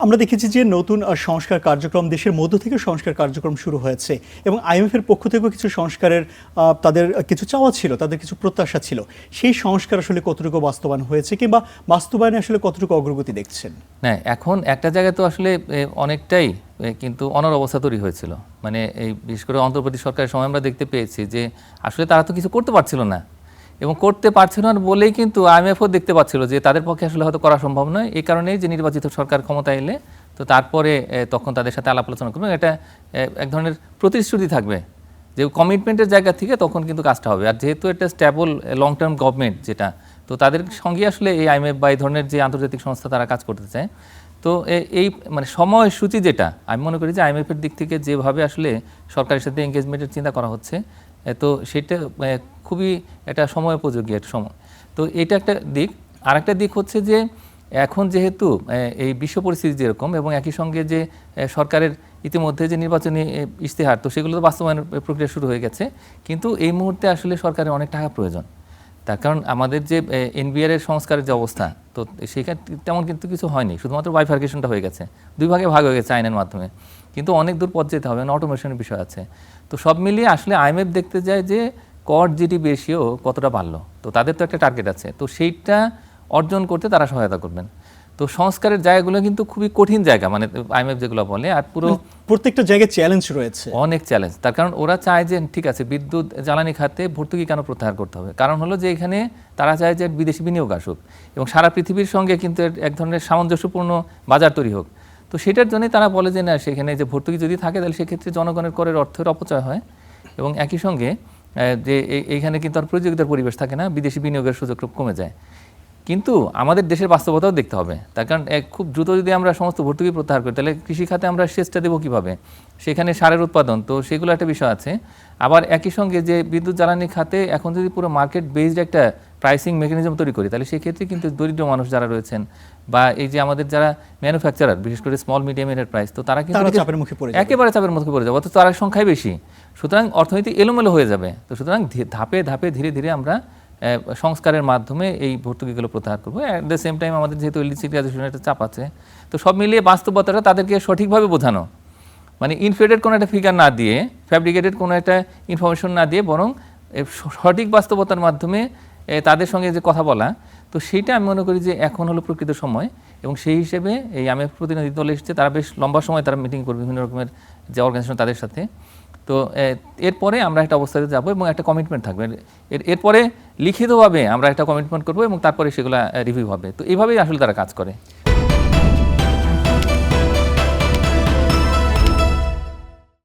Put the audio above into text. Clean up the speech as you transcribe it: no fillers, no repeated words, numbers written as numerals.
আমরা দেখেছি যে নতুন সংস্কার কার্যক্রম দেশের মধ্য থেকে সংস্কার কার্যক্রম শুরু হয়েছে এবং আইএমএফের পক্ষ থেকেও কিছু সংস্কারের তাদের কিছু চাওয়া ছিল, তাদের কিছু প্রত্যাশা ছিল। সেই সংস্কার আসলে কতটুকু বাস্তবায়ন হয়েছে কিংবা বাস্তবায়নে আসলে কতটুকু অগ্রগতি দেখছেন? না, এখন একটা জায়গায় তো আসলে অনেকটাই কিন্তু অনড় অবস্থা তৈরি হয়েছিল। মানে এই বিশেষ করে অন্তর্বর্তী সরকারের সময় আমরা দেখতে পেয়েছি যে আসলে তারা তো কিছু করতে পারছিল না, এবং করতে পারছিল না বলেই কিন্তু আইএমএফও দেখতে পাচ্ছিল যে তাদের পক্ষে আসলে হয়তো করা সম্ভব নয়। এই কারণেই যে নির্বাচিত সরকার ক্ষমতা এলে তো তারপরে তখন তাদের সাথে আলাপ আলোচনা করবে, এটা এক ধরনের প্রতিশ্রুতি থাকবে যে কমিটমেন্টের জায়গা থেকে তখন কিন্তু কাজটা হবে। আর যেহেতু একটা স্ট্যাবল লং টার্ম গভর্নমেন্ট যেটা, তো তাদের সঙ্গে আসলে এই আইএমএফ বা এই ধরনের যে আন্তর্জাতিক সংস্থা তারা কাজ করতে চায়। তো এই মানে সময়সূচি যেটা আমি মনে করি যে আইএমএফের দিক থেকে যেভাবে আসলে সরকারের সাথে এঙ্গেজমেন্টের চিন্তা করা হচ্ছে, তো সেটা খুবই একটা সময়োপযোগী একটা সময়। তো এটা একটা দিক। আর একটা দিক হচ্ছে যে এখন যেহেতু এই বিশ্ব পরিস্থিতি যেরকম এবং একই সঙ্গে যে সরকারের ইতিমধ্যে যে নির্বাচনী ইশতেহার, তো সেগুলো তো বাস্তবায়নের প্রক্রিয়া শুরু হয়ে গেছে, কিন্তু এই মুহূর্তে আসলে সরকারের অনেক টাকা প্রয়োজন। তার কারণ আমাদের যে এনবিআর এর সংস্কারের যে অবস্থা, তো সেখানে তেমন কিন্তু কিছু হয়নি, শুধুমাত্র বাইফার্কেশনটা হয়ে গেছে, দুই ভাগে ভাগ হয়ে গেছে আইনের মাধ্যমে, কিন্তু অনেক দূর পথ যেতে হবে, অটোমেশনের বিষয় আছে। তো সব মিলিয়ে আসলে আইএমএফ দেখতে যায় যে কর জিডিপি রেশিও কতটা বাড়লো, তো তাদের তো একটা টার্গেট আছে, তো সেইটা অর্জন করতে তারা সহায়তা করবেন। তো সংস্কারের জায়গাগুলো কিন্তু খুবই কঠিন জায়গা, মানে আইএমএফ যেগুলো বলে, আর পুরো প্রত্যেকটা জায়গায় চ্যালেঞ্জ রয়েছে, অনেক চ্যালেঞ্জ। তার কারণ ওরা চায় যে ঠিক আছে বিদ্যুৎ জ্বালানি খাতে ভর্তুকি কেন প্রত্যাহার করতে হবে, কারণ হলো যে এখানে তারা চায় যে বিদেশি বিনিয়োগ আসুক এবং সারা পৃথিবীর সঙ্গে কিন্তু এক ধরনের সামঞ্জস্যপূর্ণ বাজার তৈরি হোক। তো সেটার জন্যই তারা বলে যে না, সেখানে যে ভর্তুকি যদি থাকে তাহলে সেক্ষেত্রে জনগণের করের অর্থের অপচয় হয়, এবং একই সঙ্গে যে এইখানে কিন্তু আর প্রতিযোগিতার পরিবেশ থাকে না, বিদেশি বিনিয়োগের সুযোগ কমে যায়। কিন্তু আমাদের দেশের বাস্তবতাও দেখতে হবে, তার কারণ খুব দ্রুত যদি আমরা সমস্ত ভর্তুকি প্রত্যাহার করি তাহলে কৃষি খাতে আমরা সেচটা দেবো কীভাবে, সেখানে সারের উৎপাদন, তো সেগুলো একটা বিষয় আছে। আবার একই সঙ্গে যে বিদ্যুৎ জ্বালানি খাতে এখন যদি পুরো মার্কেট বেসড একটা প্রাইসিং মেকানিজম তৈরি করি, তাহলে সেক্ষেত্রে কিন্তু দরিদ্র মানুষ যারা রয়েছেন বা এই যে আমাদের যারা ম্যানুফ্যাকচারার, বিশেষ করে স্মল মিডিয়াম এন্টারপ্রাইজ, তো তারা কিন্তু একেবারে চাপের মুখে পড়ে যাবে, অথচ তার সংখ্যাই বেশি। সুতরাং অর্থনীতি এলোমেলো হয়ে যাবে। তো সুতরাং ধাপে ধাপে ধীরে ধীরে আমরা সংস্কারের মাধ্যমে এই ভর্তুকিগুলো প্রত্যাহার করবো। অ্যাট দ্য সেম টাইম আমাদের যেহেতু ইলিসিটি একটা চাপ আছে, তো সব মিলিয়ে বাস্তবতাটা তাদেরকে সঠিকভাবে বোঝানো, মানে ইনফ্লেটেড কোনো একটা ফিগার না দিয়ে, ফ্যাব্রিকেটেড কোনো একটা ইনফরমেশন না দিয়ে, বরং সঠিক বাস্তবতার মাধ্যমে তাদের সঙ্গে যে কথা বলা, তো সেইটা আমি মনে করি যে এখন হলো প্রকৃত সময়। এবং সেই হিসেবে এই আইএমএফ প্রতিনিধি দল এসেছে, তারা বেশ লম্বা সময় তারা মিটিং করবে বিভিন্ন রকমের যে অর্গানাইজেশন তাদের সাথে। তো এরপরে আমরা একটা অবস্থাতে যাবো এবং একটা কমিটমেন্ট থাকবে, এরপরে লিখিতভাবে আমরা একটা কমিটমেন্ট করবো এবং তারপরে সেগুলো রিভিউ হবে। তো এইভাবেই আসলে তারা কাজ করে।